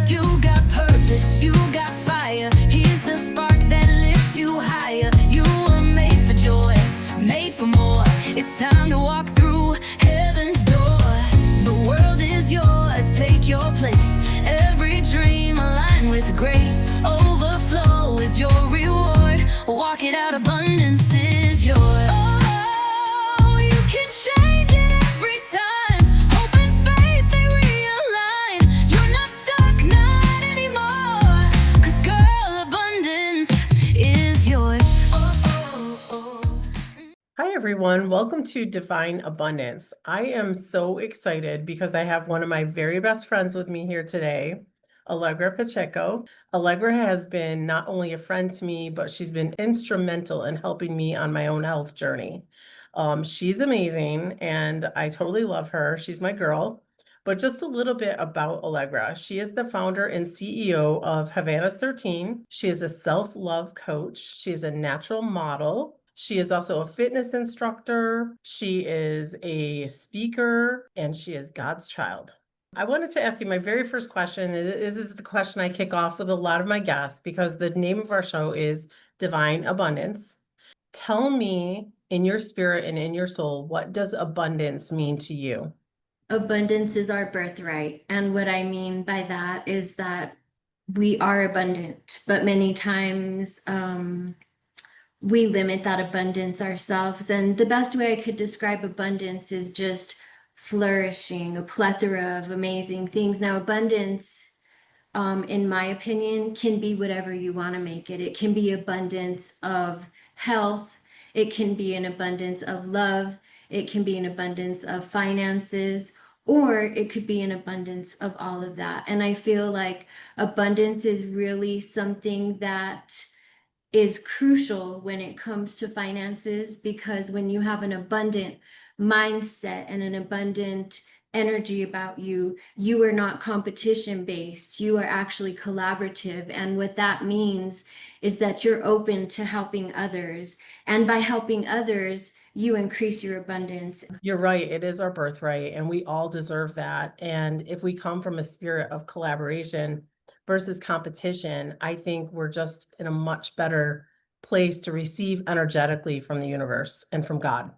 You got purpose, you got fire. He's the spark that lifts you higher. You were made for joy, made for more. It's time to walk through heaven's door. The world is yours, take your place. Every dream aligned with grace. Overflow is your reward. Walk it out, abundance is yours. Oh, you can change it every time. Hope and faith, they realign. You're not stuck, not anymore. 'Cause girl, abundance is yours. Hi, everyone. Welcome to Divine Abundance. I am so excited because I have one of my very best friends with me here today, Allegra Pacheco. Allegra has been not only a friend to me, but she's been instrumental in helping me on my own health journey. She's amazing and I totally love her. She's my girl. But just a little bit about Allegra. She is the founder and CEO of Havanas 13. She is a self-love coach. She is a natural model. She is also a fitness instructor. She is a speaker, and she is God's child. I wanted to ask you my very first question. This is the question I kick off with a lot of my guests because the name of our show is Divine Abundance. Tell me, in your spirit and in your soul, what does abundance mean to you? Abundance is our birthright. And what I mean by that is that we are abundant, but many times we limit that abundance ourselves. And the best way I could describe abundance is just flourishing, a plethora of amazing things. Now, abundance, in my opinion, can be whatever you want to make it. It can be abundance of health. It can be an abundance of love. It can be an abundance of finances, or it could be an abundance of all of that. And I feel like abundance is really something that is crucial when it comes to finances, because when you have an abundant mindset and an abundant energy about you, you are not competition based. You are actually collaborative. And what that means is that you're open to helping others. And by helping others, you increase your abundance. You're right. It is our birthright, and we all deserve that. And if we come from a spirit of collaboration versus competition, I think we're just in a much better place to receive energetically from the universe and from God.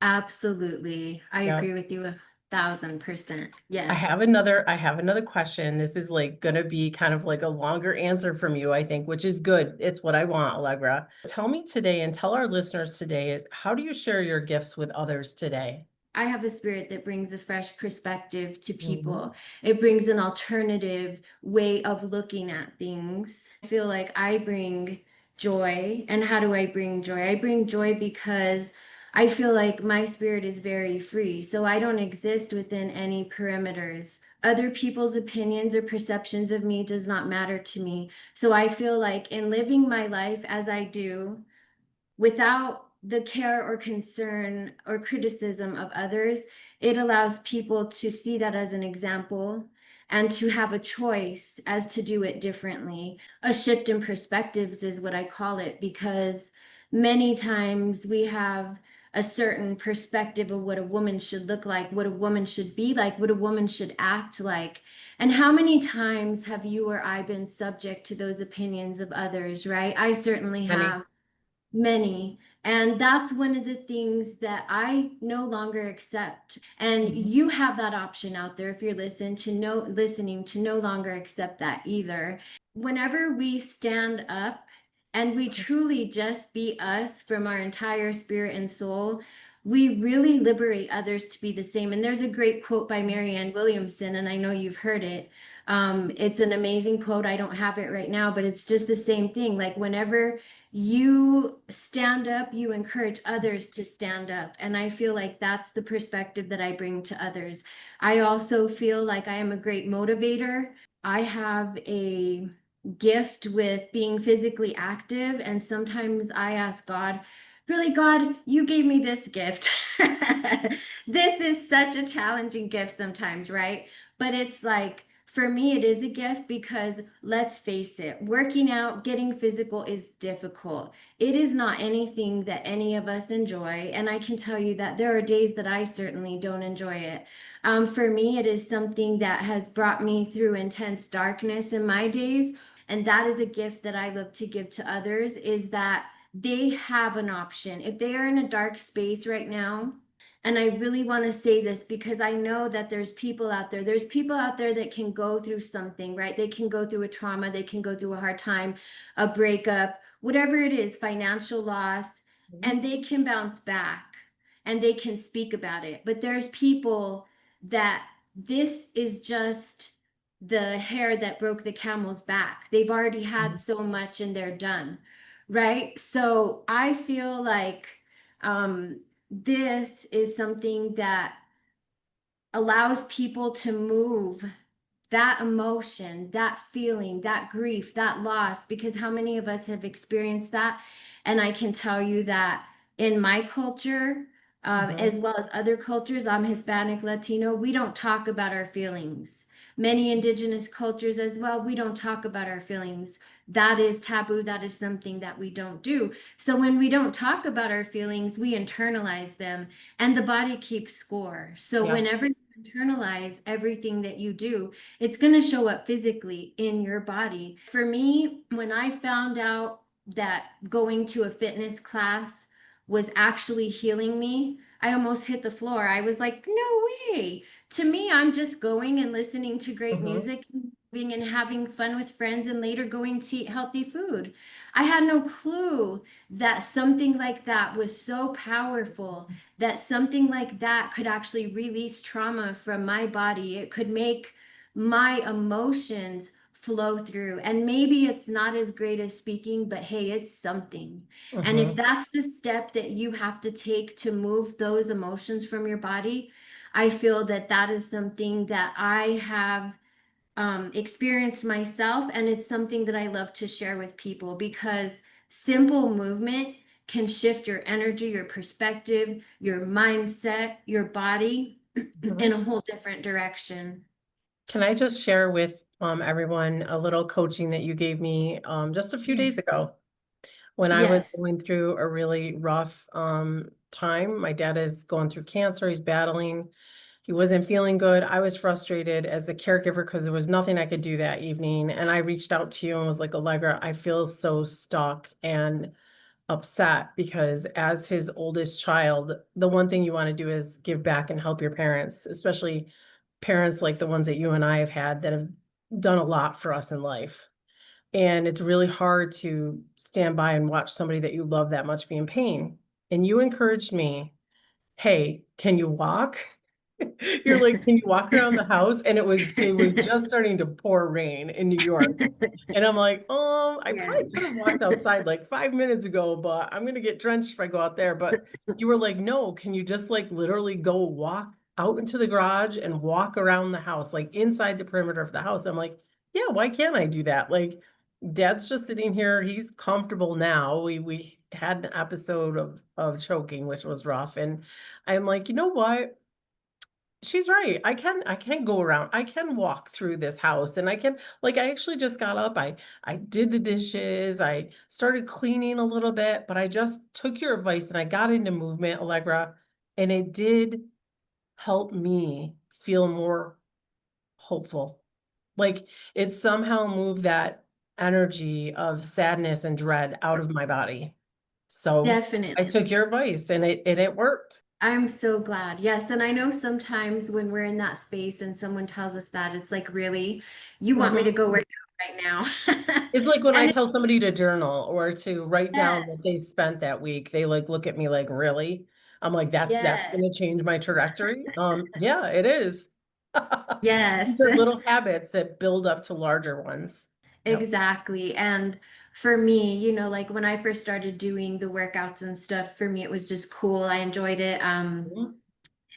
Absolutely. I Yep. agree with you 1,000%. Yes. I have another question. This is like gonna be kind of like a longer answer from you, I think, which is good. It's what I want, Allegra. Tell me today and tell our listeners today is how do you share your gifts with others today? I have a spirit that brings a fresh perspective to people. It brings an alternative way of looking at things. I feel like I bring joy. And how do I bring joy? I bring joy because I feel like my spirit is very free. So I don't exist within any perimeters. Other people's opinions or perceptions of me does not matter to me. So I feel like in living my life as I do, without the care or concern or criticism of others, it allows people to see that as an example and to have a choice as to do it differently. A shift in perspectives is what I call it, because many times we have a certain perspective of what a woman should look like, what a woman should be like, what a woman should act like. And how many times have you or I been subject to those opinions of others, right? I certainly Many. have. Many. And that's one of the things that I no longer accept. And you have that option out there if you're listening to no longer accept that either. Whenever we stand up and we truly just be us from our entire spirit and soul, we really liberate others to be the same. And there's a great quote by Marianne Williamson, and I know you've heard it. It's an amazing quote. I don't have it right now, but it's just the same thing. Like whenever you stand up, you encourage others to stand up. And I feel like that's the perspective that I bring to others. I also feel like I am a great motivator. I have a gift with being physically active. And sometimes I ask God, really, God, you gave me this gift. This is such a challenging gift sometimes, right? But it's like for me, it is a gift because let's face it, working out, getting physical is difficult. It is not anything that any of us enjoy. And I can tell you that there are days that I certainly don't enjoy it. For me, it is something that has brought me through intense darkness in my days. And that is a gift that I love to give to others, is that they have an option. If they are in a dark space right now, and I really want to say this because I know that there's people out there. There's people out there that can go through something, right? They can go through a trauma, they can go through a hard time, a breakup, whatever it is, financial loss, and they can bounce back and they can speak about it. But there's people that this is just the hair that broke the camel's back. They've already had so much and they're done, right? So I feel like this is something that allows people to move that emotion, that feeling, that grief, that loss, because how many of us have experienced that? And I can tell you that in my culture, as well as other cultures, I'm Hispanic, Latino, we don't talk about our feelings. Many indigenous cultures as well, we don't talk about our feelings. That is taboo. That is something that we don't do. So when we don't talk about our feelings, we internalize them and the body keeps score. So Yes. whenever you internalize everything that you do, it's going to show up physically in your body. For me, when I found out that going to a fitness class was actually healing me, I almost hit the floor. I was like, no way. To me, I'm just going and listening to great music and moving and having fun with friends and later going to eat healthy food. I had no clue that something like that was so powerful, that something like that could actually release trauma from my body. It could make my emotions flow through. And maybe it's not as great as speaking, but hey, it's something. And if that's the step that you have to take to move those emotions from your body, I feel that that is something that I have experienced myself, and it's something that I love to share with people because simple movement can shift your energy, your perspective, your mindset, your body in a whole different direction. Can I just share with everyone a little coaching that you gave me just a few days ago when I was Yes. going through a really rough time. My dad is going through cancer, he's battling. He wasn't feeling good. I was frustrated as the caregiver because there was nothing I could do that evening. And I reached out to you and was like, Allegra, I feel so stuck and upset because as his oldest child, the one thing you want to do is give back and help your parents, especially parents like the ones that you and I have had that have done a lot for us in life. And it's really hard to stand by and watch somebody that you love that much be in pain. And you encouraged me, hey, can you walk? You're like, can you walk around the house? And it was just starting to pour rain in New York. And I'm like, I probably Yes. could have walked outside like 5 minutes ago, but I'm gonna get drenched if I go out there. But you were like, no, can you just like literally go walk out into the garage and walk around the house, like inside the perimeter of the house? I'm like, yeah, why can't I do that? Like, Dad's just sitting here, he's comfortable now. We had an episode of choking, which was rough. And I'm like, you know what? She's right. I can go around. I can walk through this house and I can like I actually just got up. I did the dishes. I started cleaning a little bit, but I just took your advice and I got into movement, Allegra, and it did help me feel more hopeful. Like it somehow moved that energy of sadness and dread out of my body. So I Definitely. took your advice and it worked. I'm so glad. Yes. And I know sometimes when we're in that space and someone tells us that, it's like, really, you want me to Mhm. go work out right now? It's like when I And tell somebody to journal or to write down yes, what they spent that week, they like look at me like, really? I'm like, that's yes, gonna change my trajectory. Yeah, it is. yes. These are little habits that build up to larger ones. Yep. Exactly. And for me, like when I first started doing the workouts and stuff, for me, it was just cool. I enjoyed it. Mhm.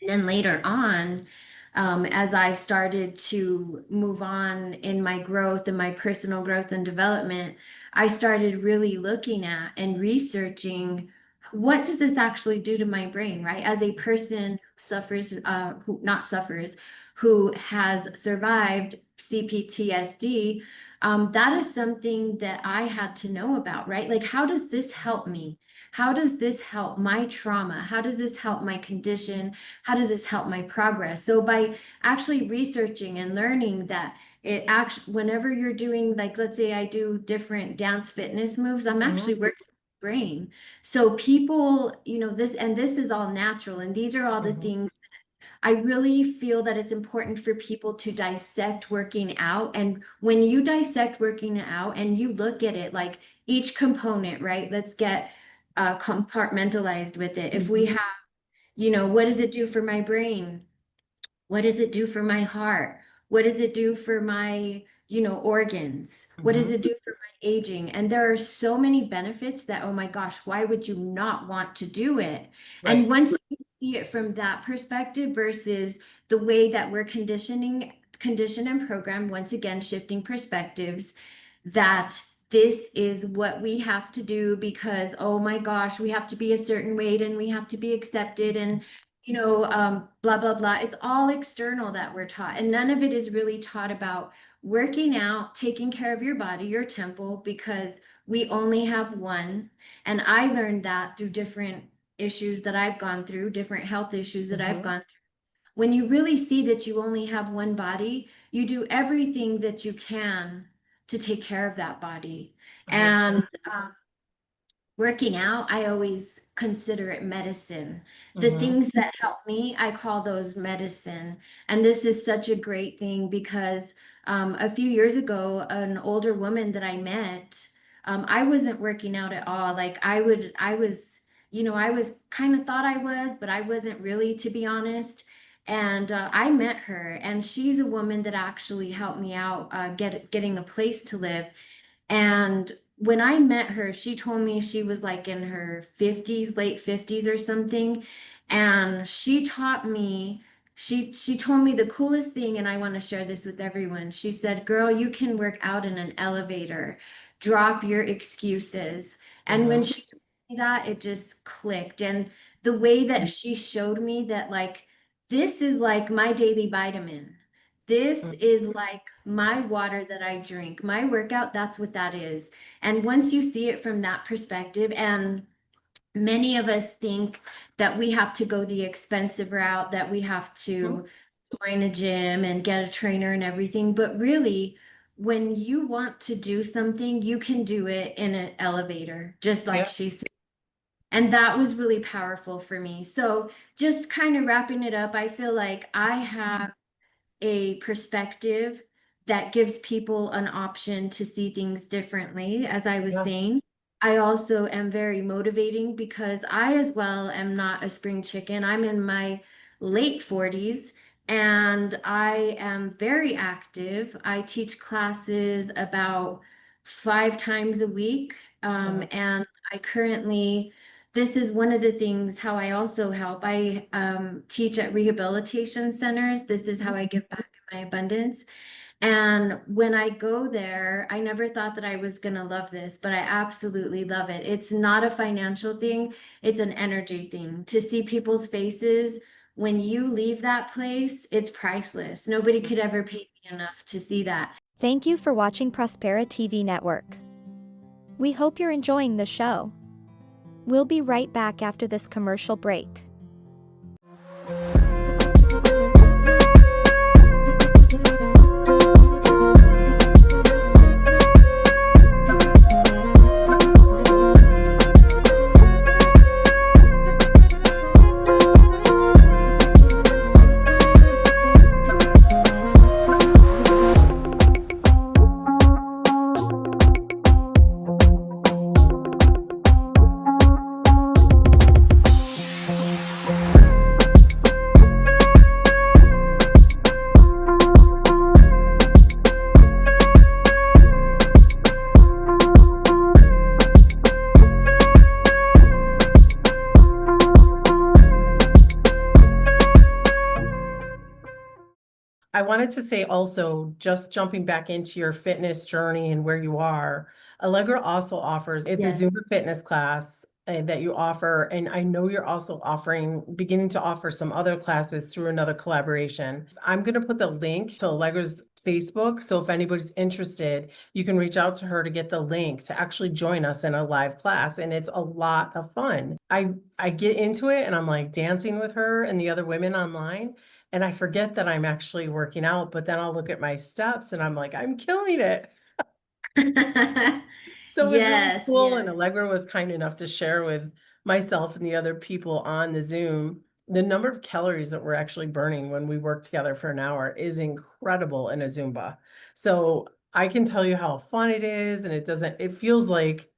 And then later on, as I started to move on in my growth and my personal growth and development, I started really looking at and researching what does this actually do to my brain, right? As a person who suffers, who not suffers, who has survived CPTSD, that is something that I had to know about, right? Like, how does this help me? How does this help my trauma? How does this help my condition? How does this help my progress? So by actually researching and learning that it actually, whenever you're doing, like, let's say I do different dance fitness moves, I'm actually working the brain. So people, this is all natural, and these are all the things I really feel that it's important for people to dissect working out. And when you dissect working out and you look at it like each component, right? Let's get compartmentalized with it. If we have, what does it do for my brain? What does it do for my heart? What does it do for my, organs? What does it do for my aging? And there are so many benefits that, oh my gosh, why would you not want to do it? And Right. once you see it from that perspective versus the way that we're conditioned and programmed, once again, shifting perspectives, that this is what we have to do because, oh my gosh, we have to be a certain weight and we have to be accepted and blah, blah, blah. It's all external that we're taught. And none of it is really taught about working out, taking care of your body, your temple, because we only have one. And I learned that through different issues that I've gone through, different health issues that I've gone through. When you really see that you only have one body, you do everything that you can to take care of that body. 100%. And working out, I always consider it medicine. The Mm-hmm. things that help me, I call those medicine. And this is such a great thing because a few years ago, an older woman that I met, I wasn't working out at all. Like I was kind of thought I was, but I wasn't really, to be honest. And I met her, and she's a woman that actually helped me out getting a place to live. And when I met her, she told me she was like in her 50s, late 50s or something. And she told me the coolest thing, and I want to share this with everyone. She said, "Girl, you can work out in an elevator. Drop your excuses." And when Mm-hmm. she told me that, it just clicked. And the way that she showed me that, like, this is like my daily vitamin. This is like my water that I drink. My workout, that's what that is. And once you see it from that perspective, and many of us think that we have to go the expensive route, that we have Mm-hmm. to join a gym and get a trainer and everything. But really, when you want to do something, you can do it in an elevator, just like Yep. she said. And that was really powerful for me. So, just kind of wrapping it up, I feel like I have a perspective that gives people an option to see things differently. As I was Yeah. saying, I also am very motivating because I as well am not a spring chicken. I'm in my late 40s and I am very active. I teach classes about 5 times a week. Mm-hmm. And I currently this is one of the things how I also help. I teach at rehabilitation centers. This is how I give back in my abundance. And when I go there, I never thought that I was going to love this, but I absolutely love it. It's not a financial thing, it's an energy thing. To see people's faces when you leave that place, it's priceless. Nobody could ever pay me enough to see that. Thank you for watching Prospera TV Network. We hope you're enjoying the show. We'll be right back after this commercial break. I wanted to say also, just jumping back into your fitness journey and where you are, Allegra also offers, it's a Yes. Zumba fitness class. that you offer. And I know you're also beginning to offer some other classes through another collaboration. I'm going to put the link to Allegra's Facebook. So if anybody's interested, you can reach out to her to get the link to actually join us in a live class. And it's a lot of fun. I get into it and I'm like dancing with her and the other women online. And I forget that I'm actually working out, but then I'll look at my steps and I'm like, I'm killing it. So it was really Yes, cool, and yes. Allegra was kind enough to share with myself and the other people on the Zoom the number of calories that we're actually burning when we work together for an hour is incredible in a Zumba. So I can tell you how fun it is, and it feels like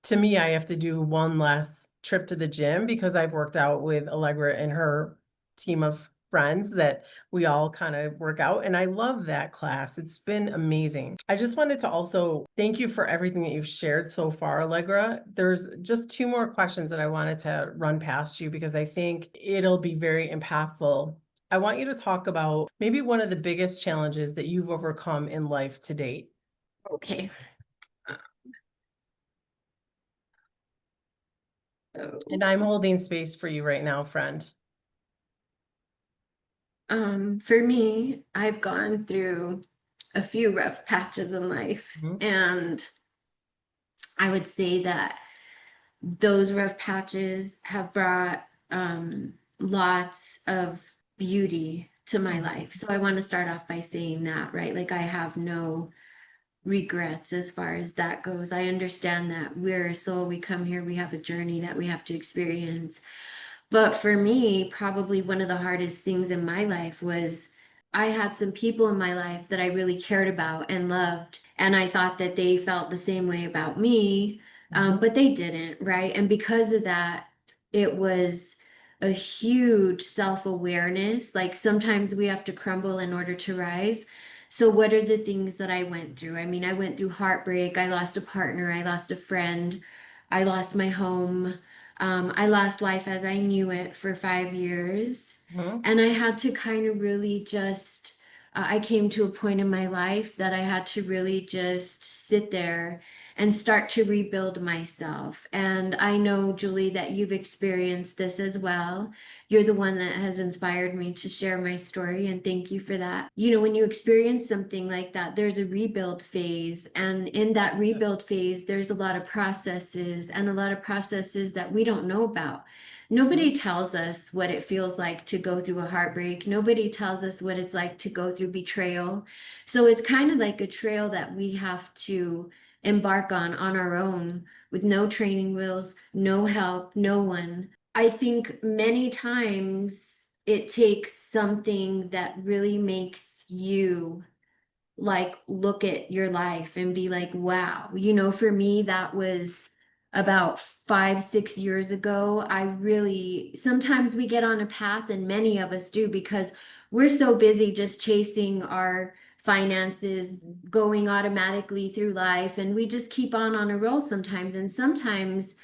to me, I have to do one less trip to the gym because I've worked out with Allegra and her team of friends that we all kind of work out. And I love that class. It's been amazing. I just wanted to also thank you for everything that you've shared so far, Allegra. There's just two more questions that I wanted to run past you because I think it'll be very impactful. I want you to talk about maybe one of the biggest challenges that you've overcome in life to date. Okay. And I'm holding space for you right now, friend. For me, I've gone through a few rough patches in life, Mhm. and I would say that those rough patches have brought lots of beauty to my life. So I want to start off by saying that, right? Like I have no regrets as far as that goes. I understand that we're a soul, we come here, we have a journey that we have to experience. But for me, probably one of the hardest things in my life was I had some people in my life that I really cared about and loved. And I thought that they felt the same way about me, but they didn't, right? And because of that, it was a huge self awareness. Like sometimes we have to crumble in order to rise. So, what are the things that I went through? I mean, I went through heartbreak. I lost a partner. I lost a friend. I lost my home. I lost life as I knew it for 5 years. Mhm. And I had to kind of really just, I came to a point in my life that I had to really just sit there and start to rebuild myself. And I know, Julie, that you've experienced this as well. You're the one that has inspired me to share my story, and thank you for that. You know, when you experience something like that, there's a rebuild phase. And in that rebuild phase, there's a lot of processes and a lot of processes that we don't know about. Nobody tells us what it feels like to go through a heartbreak. Nobody tells us what it's like to go through betrayal. So it's kind of like a trail that we have to embark on our own with no training wheels, no help, no one. I think many times it takes something that really makes you like look at your life and be like, wow. You know, for me, that was about 5, 6 years ago. I really, sometimes we get on a path, and many of us do, because we're so busy just chasing our finances, going automatically through life, and we just keep on a roll sometimes. And sometimes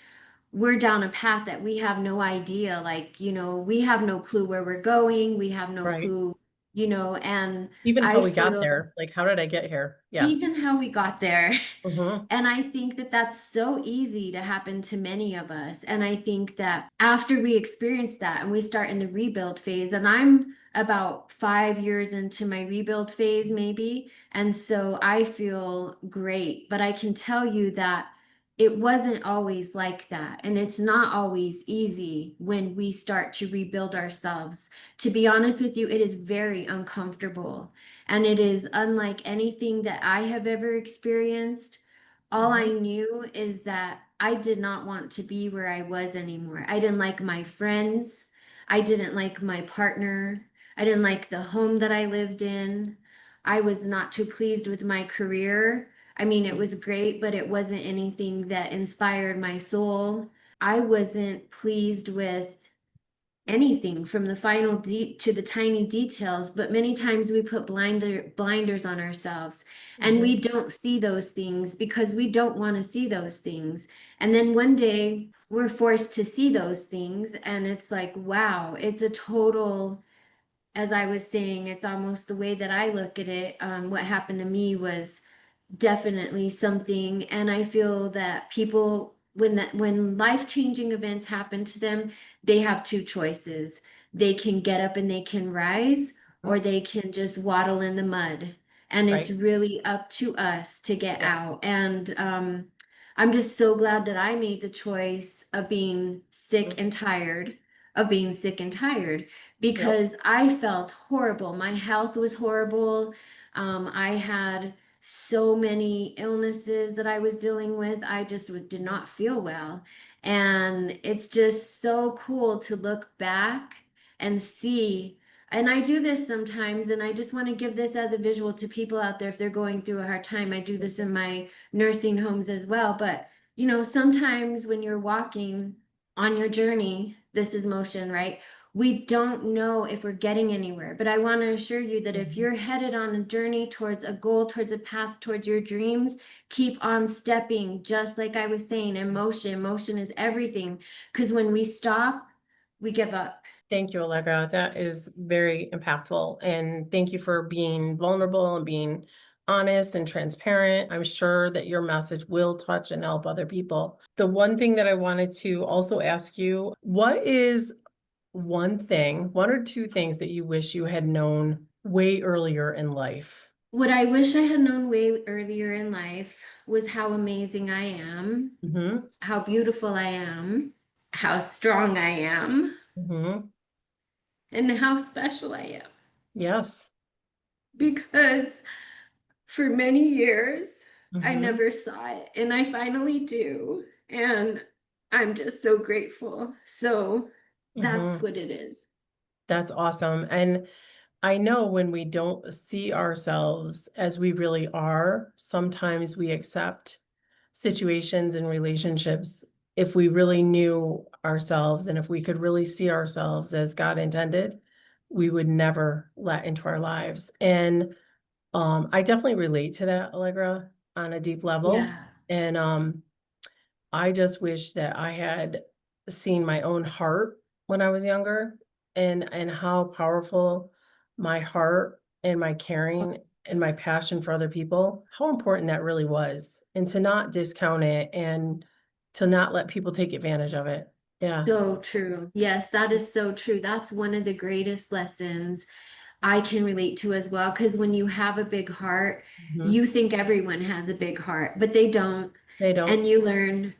we're down a path that we have no idea, like, you know, we have no clue where we're going, we have no Right. clue, you know, and Even how I we got feel there. Like, how did I get here? Yeah. even how we got there. Mhm. And I think that that's so easy to happen to many of us. And I think that after we experience that and we start in the rebuild phase, and I'm about 5 years into my rebuild phase, maybe. And so I feel great. But I can tell you that it wasn't always like that. And it's not always easy when we start to rebuild ourselves. To be honest with you, it is very uncomfortable. And it is unlike anything that I have ever experienced. All I Mhm. knew is that I did not want to be where I was anymore. I didn't like my friends. I didn't like my partner. I didn't like the home that I lived in. I was not too pleased with my career. I mean, it was great, but it wasn't anything that inspired my soul. I wasn't pleased with anything from the final to the tiny details, but many times we put blinders on ourselves, and we Mhm. don't see those things because we don't want to see those things. And then one day we're forced to see those things, and it's like, wow, it's a total, as I was saying, it's almost the way that I look at it. What happened to me was definitely something, and I feel that people when life-changing events happen to them, they have two choices. They can get up and they can rise, or they can just waddle in the mud. And it's Right. really up to us to get Yep. out. And I'm just so glad that I made the choice of being sick and tired, of being sick and tired, Yep. because I felt horrible. My health was horrible. I had so many illnesses that I was dealing with. I just did not feel well. And it's just so cool to look back and see. And I do this sometimes, and I just want to give this as a visual to people out there if they're going through a hard time. I do this in my nursing homes as well. But, sometimes when you're walking on your journey, this is motion, right? We don't know if we're getting anywhere, but I want to assure you that if Mhm. you're headed on a journey towards a goal, towards a path, towards your dreams, keep on stepping. Just like I was saying, motion is everything. Because when we stop, we give up. Thank you, Allegra. That is very impactful. And thank you for being vulnerable and being honest and transparent. I'm sure that your message will touch and help other people. The one thing that I wanted to also ask you, what is one or two things that you wish you had known way earlier in life? What I wish I had known way earlier in life was how amazing I am, Mm-hmm. how beautiful I am, how strong I am, Mm-hmm. and how special I am. Yes. Because for many years, I Mm-hmm. never saw it, and I finally do. And I'm just so grateful. So that's Mm-hmm. what it is. That's awesome. And I know when we don't see ourselves as we really are, sometimes we accept situations and relationships. If we really knew ourselves and if we could really see ourselves as God intended, we would never let into our lives. And I definitely relate to that, Allegra, on a deep level. Yeah. And I just wish that I had seen my own heart when I was younger and how powerful my heart and my caring and my passion for other people, how important that really was, and to not discount it and to not let people take advantage of it. Yeah. So true. Yes, that is so true. That's one of the greatest lessons I can relate to as well. Because when you have a big heart, Mhm. you think everyone has a big heart, but they don't. They don't. And you learn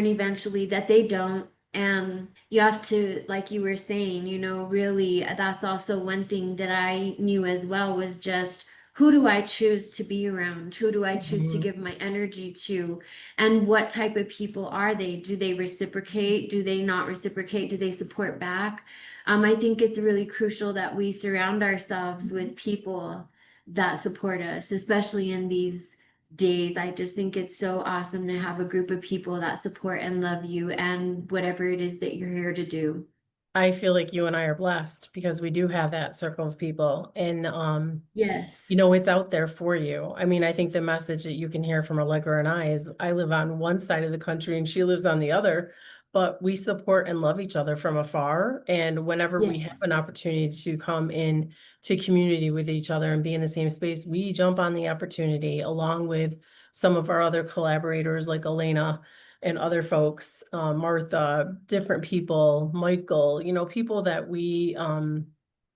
eventually that they don't. And you have to, like you were saying, really, that's also one thing that I knew as well was just who do I choose to be around? Who do I choose to Mhm. give my energy to? And what type of people are they? Do they reciprocate? Do they not reciprocate? Do they support back? I think it's really crucial that we surround ourselves with people that support us, especially in these days. I just think it's so awesome to have a group of people that support and love you and whatever it is that you're here to do. I feel like you and I are blessed because we do have that circle of people. And Yes. it's out there for you. I mean, I think the message that you can hear from Allegra and I is I live on one side of the country and she lives on the other, but we support and love each other from afar. And whenever we have an Yes. opportunity to come in to community with each other and be in the same space, we jump on the opportunity along with some of our other collaborators like Elena and other folks, Martha, different people, Michael, people that we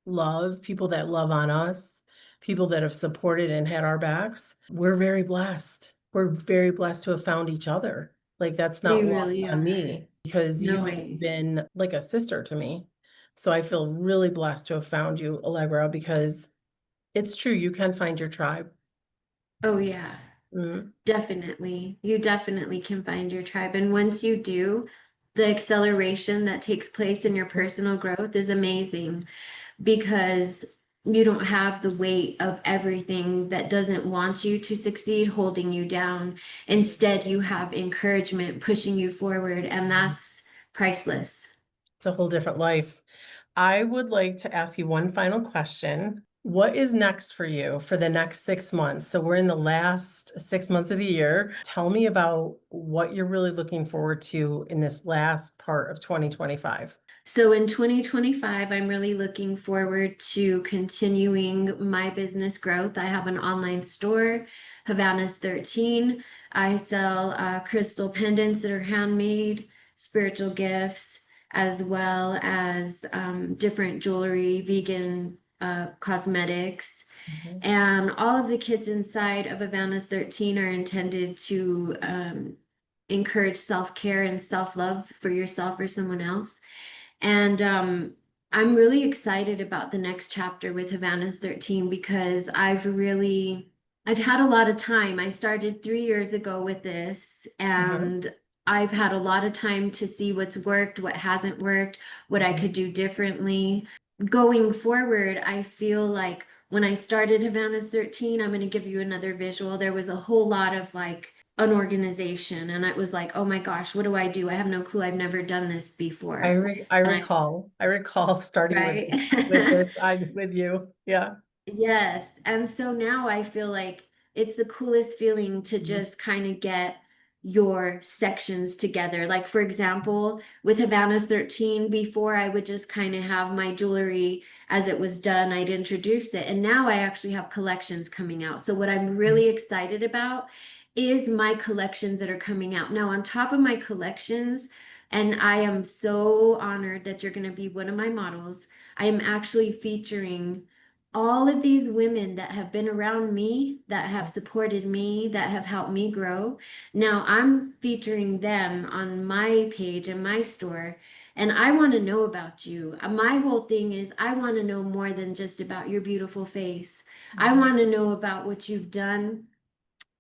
love, people that love on us, people that have supported and had our backs. We're very blessed. We're very blessed to have found each other. Like that's We not lost really on are. me because No you have way. been like a sister to me. So I feel really blessed to have found you, Allegra, because it's true, you can find your tribe. Oh, yeah. Mm, Definitely. You definitely can find your tribe. And once you do, the acceleration that takes place in your personal growth is amazing because you don't have the weight of everything that doesn't want you to succeed holding you down. Instead, you have encouragement pushing you forward, and that's priceless. it's a whole different life. I would like to ask you one final question. What is next for you for the next 6 months? So we're in the last 6 months of the year. Tell me about what you're really looking forward to in this last part of 2025. So in 2025, I'm really looking forward to continuing my business growth. I have an online store. Havanas 13. I sell crystal pendants that are handmade, spiritual gifts, as well as different jewelry, vegan cosmetics. Mhm. And all of the kids inside of Havanas 13 are intended to encourage self-care and self-love for yourself or someone else. And I'm really excited about the next chapter with Havanas 13 because I've had a lot of time. I started 3 years ago with this, Mhm. and I've had a lot of time to see what's worked, what hasn't worked, what I Mhm. could do differently. Going forward, I feel like when I started Havanas 13, I'm going to give you another visual. There was a whole lot of like unorganization, and it was like, oh my gosh, what do I do? I have no clue. I've never done this before. I And recall starting right? with this, with you. Yeah. Yes. And so now I feel like it's the coolest feeling to Mhm. just kind of get your sections together. Like, for example, with Havanas 13, before I would just kind of have my jewelry as it was done, I'd introduce it. And now I actually have collections coming out. So, what I'm really excited about is my collections that are coming out. Now, on top of my collections, and I am so honored that you're going to be one of my models, I am actually featuring all of these women that have been around me, that have supported me, that have helped me grow. Now I'm featuring them on my page and my store, and I want to know about you. My whole thing is I want to know more than just about your beautiful face. I Mhm. want to know about what you've done.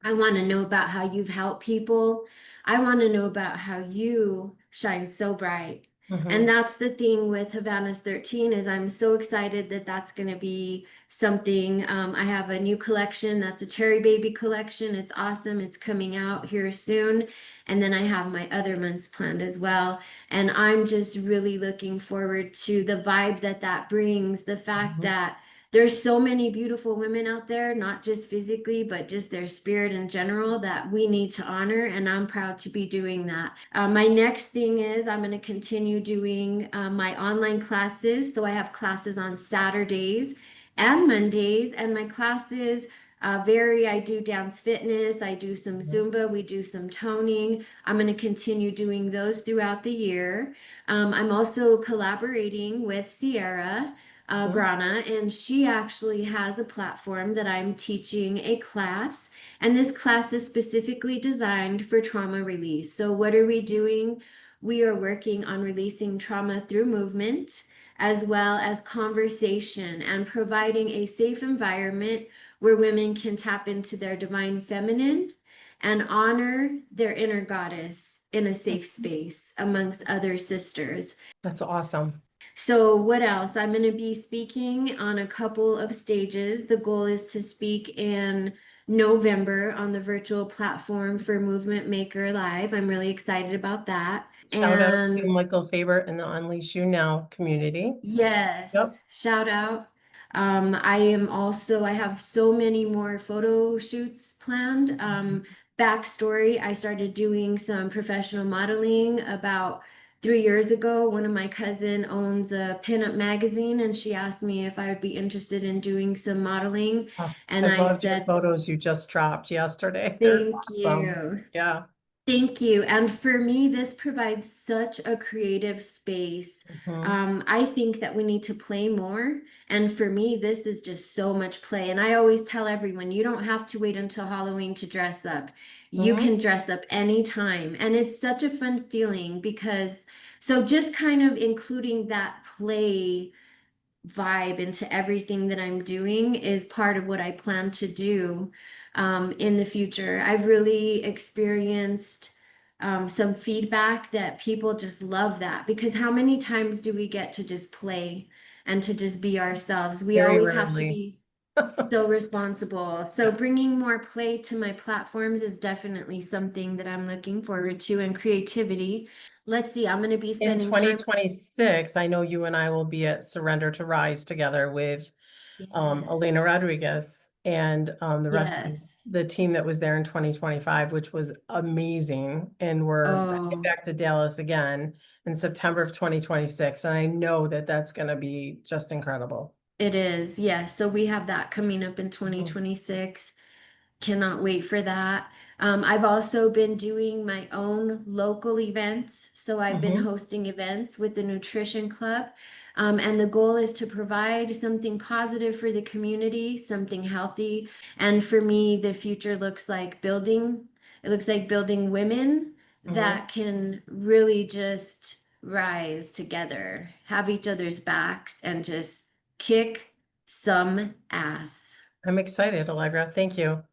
I want to know about how you've helped people. I want to know about how you shine so bright. And Mhm. that's the thing with Havanas 13 is I'm so excited that that's going to be something. I have a new collection that's a cherry baby collection. It's awesome. It's coming out here soon. And then I have my other months planned as well. And I'm just really looking forward to the vibe that that brings, the fact Mhm. that there's so many beautiful women out there, not just physically, but just their spirit in general that we need to honor. And I'm proud to be doing that. My next thing is I'm going to continue doing my online classes. So I have classes on Saturdays and Mondays, and my classes vary. I do dance fitness, I do some Mhm. Zumba, we do some toning. I'm going to continue doing those throughout the year. I'm also collaborating with Sierra Mhm. Grana, and she actually has a platform that I'm teaching a class, and this class is specifically designed for trauma release. So, what are we doing? We are working on releasing trauma through movement, as well as conversation, and providing a safe environment where women can tap into their divine feminine and honor their inner goddess in a safe space amongst other sisters. That's awesome. So, what else? I'm going to be speaking on a couple of stages. The goal is to speak in November on the virtual platform for Movement Maker Live. I'm really excited about that. Shout out to And Michael Faber and the Unleash You Now community. yes, Yep. shout out. I have so many more photo shoots planned. Backstory, I started doing some professional modeling about 3 years ago. One of my cousin owns a pinup magazine, and she asked me if I would be interested in doing some modeling. Oh, And I I loved your said, photos you just dropped yesterday. They're thank awesome. you. Yeah. Thank you. And for me, this provides such a creative space. Mhm. I think that we need to play more. And for me, this is just so much play. And I always tell everyone, you don't have to wait until Halloween to dress up. You Mhm. can dress up anytime. And it's such a fun feeling because, so just kind of including that play vibe into everything that I'm doing is part of what I plan to do in the future. I've really experienced some feedback that people just love that because how many times do we get to just play and to just be ourselves? We Very always have to rarely. be so responsible. So Yeah. bringing more play to my platforms is definitely something that I'm looking forward to and creativity. Let's see, I'm going to be In spending time. 2026, I know you and I will be at Surrender to Rise together with Elena Yes. Rodriguez and the rest of Yes. the team that was there in 2025, which was amazing. And we're heading Oh, back to Dallas again in September of 2026. And I know that that's going to be just incredible. it is. Yes. So we have that coming up in Mhm. 2026. Cannot wait for that. I've also been doing my own local events. So I've been Mhm. hosting events with the Nutrition Club. And the goal is to provide something positive for the community, something healthy. And for me, the future looks like building women Mhm. that can really just rise together, have each other's backs, and just kick some ass. I'm excited, Allegra. Thank you.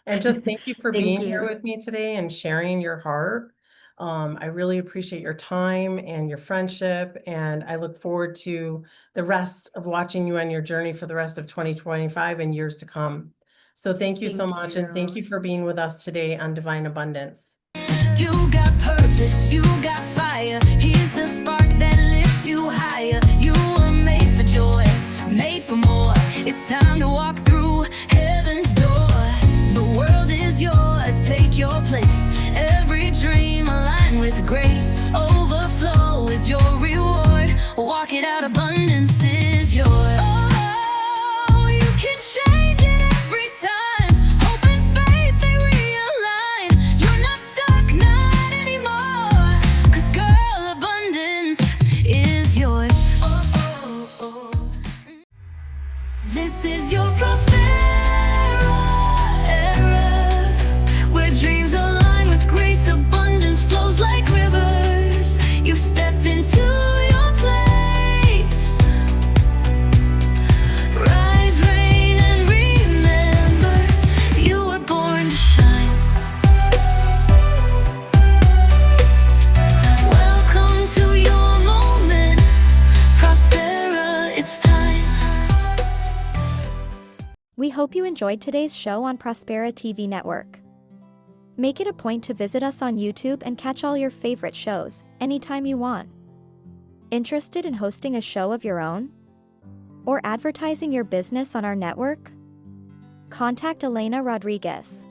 And just thank you for Thank being here you. with me today and sharing your heart. I really appreciate your time and your friendship, and I look forward to the rest of watching you on your journey for the rest of 2025 and years to come. So thank you so Thank much, and thank you. you for being with us today on Divine Abundance. You got purpose, you got fire. He's the spark that lifts you higher. You were made for joy, made for more. It's time to walk through heaven's door. The world is yours, take your place. Every dream aligned with grace. Overflow is your reward. Walk it out, abundance is yours. Oh, you can change it every time. Hope and faith, they realign. You're not stuck, not anymore. 'Cause girl, abundance is yours. This is your Prospera era, where dreams align with grace. Abundance flows like rivers. You've stepped into your place. Rise, reign, and remember, you were born to shine. Welcome to your moment, Prospera, it's time. We hope you enjoyed today's show on Prospera TV Network. Make it a point to visit us on YouTube and catch all your favorite shows anytime you want. Interested in hosting a show of your own? Or advertising your business on our network? Contact Elena Rodriguez.